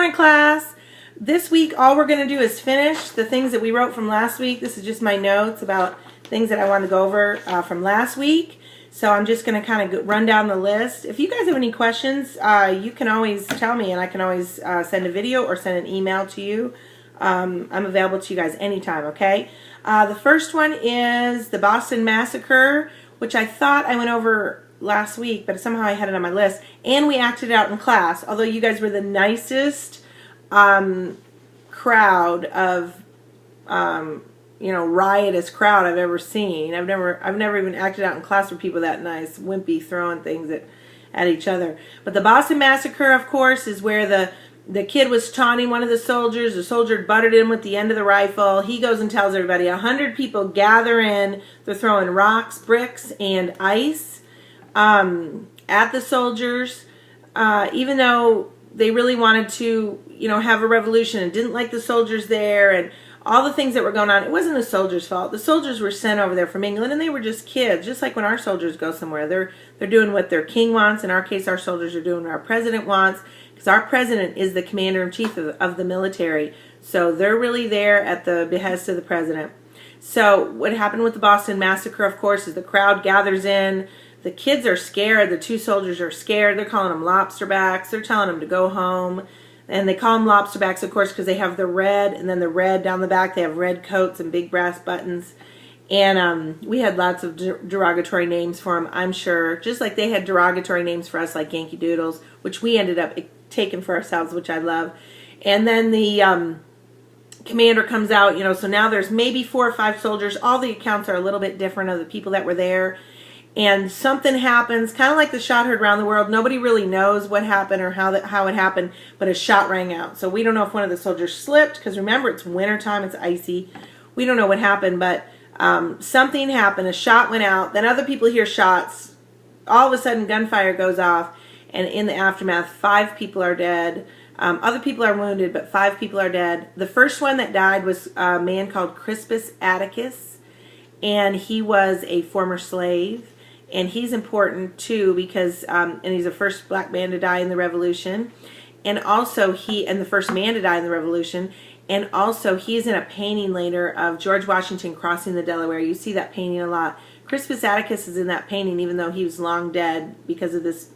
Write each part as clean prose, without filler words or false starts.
morning, class. This week, all we're going to do is finish the things that we wrote from last week. This is just my notes about things that I wanted to go over from last week. So I'm just going to kind of run down the list. If you guys have any questions, you can always tell me, and I can always send a video or send an email to you. I'm available to you guys anytime, okay? The first one is the Boston Massacre, which I thought I went over last week, but somehow I had it on my list, and we acted it out in class. Although you guys were the nicest crowd of riotous crowd I've ever seen. I've never even acted out in class with people that nice, wimpy, throwing things at each other. But the Boston Massacre, of course, is where the kid was taunting one of the soldiers. The soldier butted him with the end of the rifle. He goes and tells everybody. 100 people gather in. They're throwing rocks, bricks, and ice at the soldiers, even though they really wanted to, have a revolution and didn't like the soldiers there and all the things that were going on. It wasn't the soldiers' fault. The soldiers were sent over there from England, and they were just kids, just like when our soldiers go somewhere. They're doing what their king wants. In our case, our soldiers are doing what our president wants, because our president is the commander-in-chief of the military. So they're really there at the behest of the president. So what happened with the Boston Massacre, of course, is the crowd gathers in. The kids are scared. The two soldiers are scared. They're calling them lobsterbacks. They're telling them to go home. And they call them lobsterbacks, of course, because they have the red, and then the red down the back. They have red coats and big brass buttons. And we had lots of derogatory names for them, I'm sure. Just like they had derogatory names for us, like Yankee Doodles, which we ended up taking for ourselves, which I love. And then the commander comes out, so now there's maybe 4 or 5 soldiers. All the accounts are a little bit different of the people that were there. And something happens, kind of like the shot heard around the world. Nobody really knows what happened or how it happened, but a shot rang out. So we don't know if one of the soldiers slipped, because remember, it's wintertime, it's icy. We don't know what happened, but something happened. A shot went out. Then other people hear shots. All of a sudden, gunfire goes off, and in the aftermath, 5 people are dead. Other people are wounded, but 5 people are dead. The first one that died was a man called Crispus Attucks, and he was a former slave. And he's important too because, and he's the first black man to die in the Revolution, and also the first man to die in the Revolution, and also he's in a painting later of George Washington crossing the Delaware. You see that painting a lot. Crispus Attucks is in that painting, even though he was long dead because of this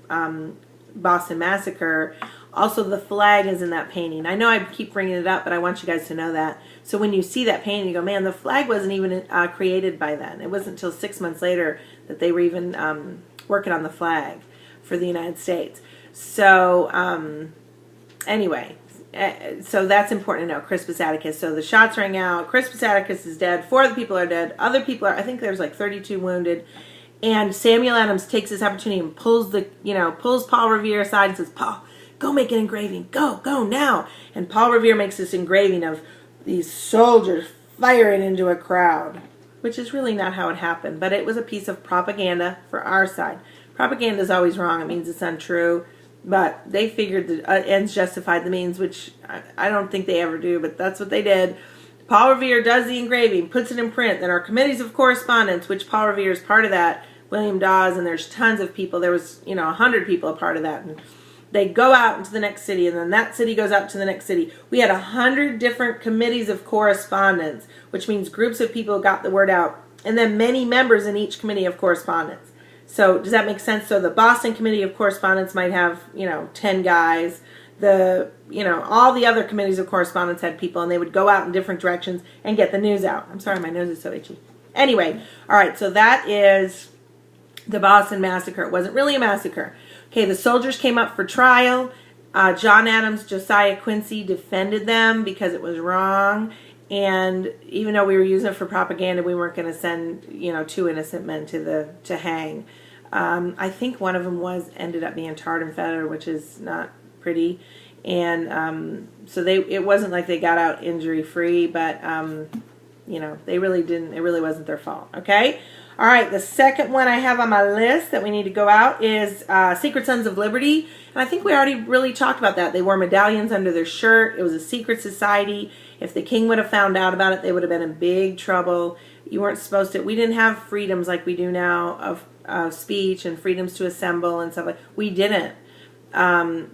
Boston Massacre. Also, the flag is in that painting. I know I keep bringing it up, but I want you guys to know that. So when you see that painting, you go, man, the flag wasn't even created by then. It wasn't until 6 months later that they were even working on the flag for the United States. So anyway, so that's important to know, Crispus Attucks. So the shots rang out. Crispus Attucks is dead. 4 of the people are dead. Other people are, I think there's like 32 wounded. And Samuel Adams takes this opportunity and pulls Paul Revere aside and says, Paul, go make an engraving. Go now. And Paul Revere makes this engraving of these soldiers firing into a crowd, which is really not how it happened, but it was a piece of propaganda for our side. Propaganda is always wrong. It means it's untrue, but they figured the ends justified the means, which I don't think they ever do, but that's what they did. Paul Revere does the engraving, puts it in print. Then our committees of correspondence, which Paul Revere is part of that, William Dawes, and there's tons of people. There was, 100 people a part of that, and they go out into the next city, and then that city goes out to the next city. We had 100 different committees of correspondence, which means groups of people got the word out, and then many members in each committee of correspondence. So does that make sense? So the Boston Committee of Correspondence might have, 10 guys. All the other committees of correspondence had people, and they would go out in different directions and get the news out. I'm sorry, my nose is so itchy. Anyway, all right, so that is the Boston Massacre. It wasn't really a massacre. Okay, the soldiers came up for trial. John Adams, Josiah Quincy defended them because it was wrong. And even though we were using it for propaganda, we weren't going to send, 2 innocent men to hang. I think one of them ended up being tarred and feathered, which is not pretty. And so it wasn't like they got out injury free, but they really didn't. It really wasn't their fault. Okay. All right, the second one I have on my list that we need to go out is Secret Sons of Liberty. And I think we already really talked about that. They wore medallions under their shirt. It was a secret society. If the king would have found out about it, they would have been in big trouble. You weren't supposed to. We didn't have freedoms like we do now of speech and freedoms to assemble and stuff like that. We didn't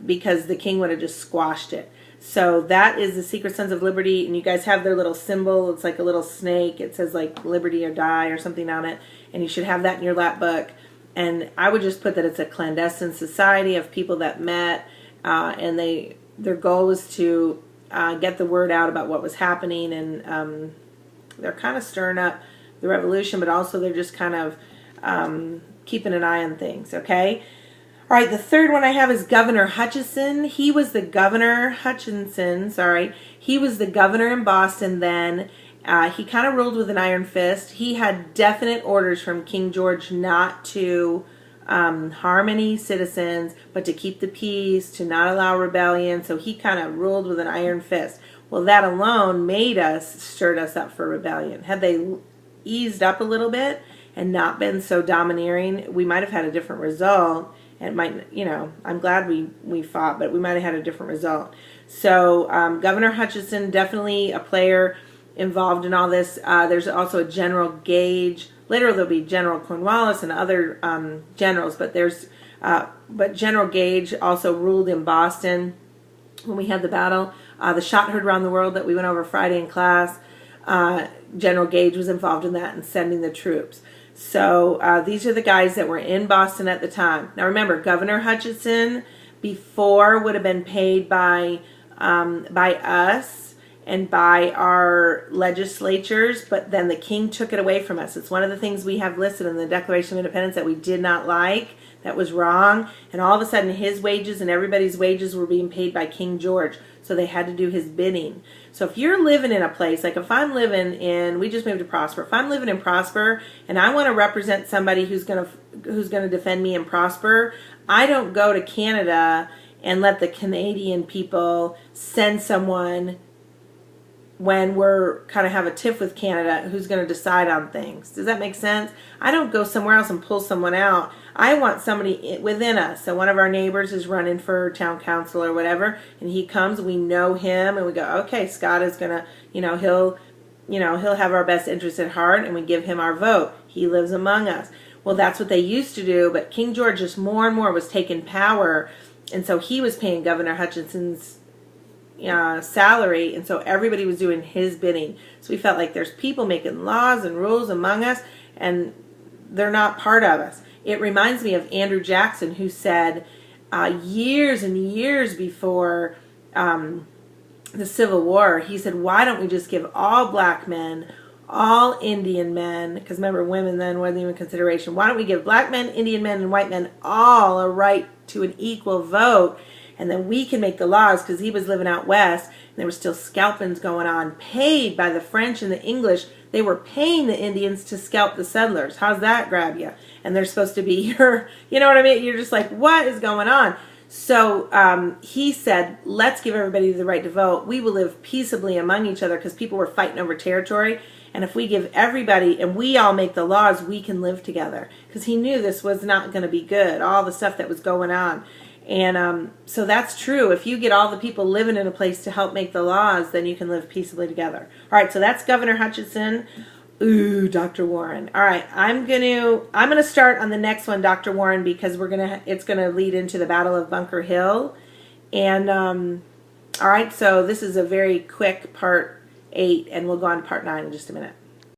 because the king would have just squashed it. So that is the Secret Sons of Liberty, and you guys have their little symbol. It's like a little snake. It says like Liberty or Die or something on it, and you should have that in your lap book. And I would just put that it's a clandestine society of people that met, and their goal was to get the word out about what was happening, and they're kind of stirring up the revolution, but also they're just kind of keeping an eye on things, okay? All right, the third one I have is Governor Hutchinson. He was the governor, he was the governor in Boston then. He kind of ruled with an iron fist. He had definite orders from King George not to harm any citizens, but to keep the peace, to not allow rebellion. So he kind of ruled with an iron fist. Well, that alone stirred us up for rebellion. Had they eased up a little bit and not been so domineering, we might have had a different result. And it might, I'm glad we fought, but we might have had a different result. So Governor Hutchinson, definitely a player involved in all this. There's also a General Gage. Later there'll be General Cornwallis and other generals, but but General Gage also ruled in Boston when we had the battle. The shot heard around the world that we went over Friday in class. General Gage was involved in that and sending the troops. So these are the guys that were in Boston at the time. Now remember, Governor Hutchinson before would have been paid by us and by our legislatures, but then the king took it away from us. It's one of the things we have listed in the Declaration of Independence that we did not like, that was wrong, and all of a sudden his wages and everybody's wages were being paid by King George, so they had to do his bidding. So if you're living in a place, like if I'm living in, we just moved to Prosper, if I'm living in Prosper and I want to represent somebody who's going to defend me in Prosper, I don't go to Canada and let the Canadian people send someone when we're kind of have a tiff with Canada who's going to decide on things. Does that make sense? I don't go somewhere else and pull someone out. I want somebody within us. So one of our neighbors is running for town council or whatever, and he comes, we know him, and we go, okay, Scott is going to, he'll have our best interest at heart, and we give him our vote. He lives among us. Well, that's what they used to do, but King George just more and more was taking power, and so he was paying Governor Hutchinson's salary, and so everybody was doing his bidding. So we felt like there's people making laws and rules among us, and they're not part of us. It reminds me of Andrew Jackson, who said years and years before the Civil War, he said, why don't we just give all black men, all Indian men, because remember, women then wasn't even consideration, why don't we give black men, Indian men, and white men all a right to an equal vote, and then we can make the laws, because he was living out west, and there were still scalpings going on, paid by the French and the English. They were paying the Indians to scalp the settlers. How's that grab you? And they're supposed to be your, you know what I mean? You're just like, what is going on? So he said, let's give everybody the right to vote. We will live peaceably among each other, because people were fighting over territory. And if we give everybody, and we all make the laws, we can live together. Because he knew this was not going to be good, all the stuff that was going on. And so that's true. If you get all the people living in a place to help make the laws, then you can live peaceably together. All right, so that's Governor Hutchinson. Ooh, Dr. Warren. All right, I'm gonna start on the next one, Dr. Warren, because it's gonna lead into the Battle of Bunker Hill. And all right, so this is a very quick part 8, and we'll go on to part 9 in just a minute.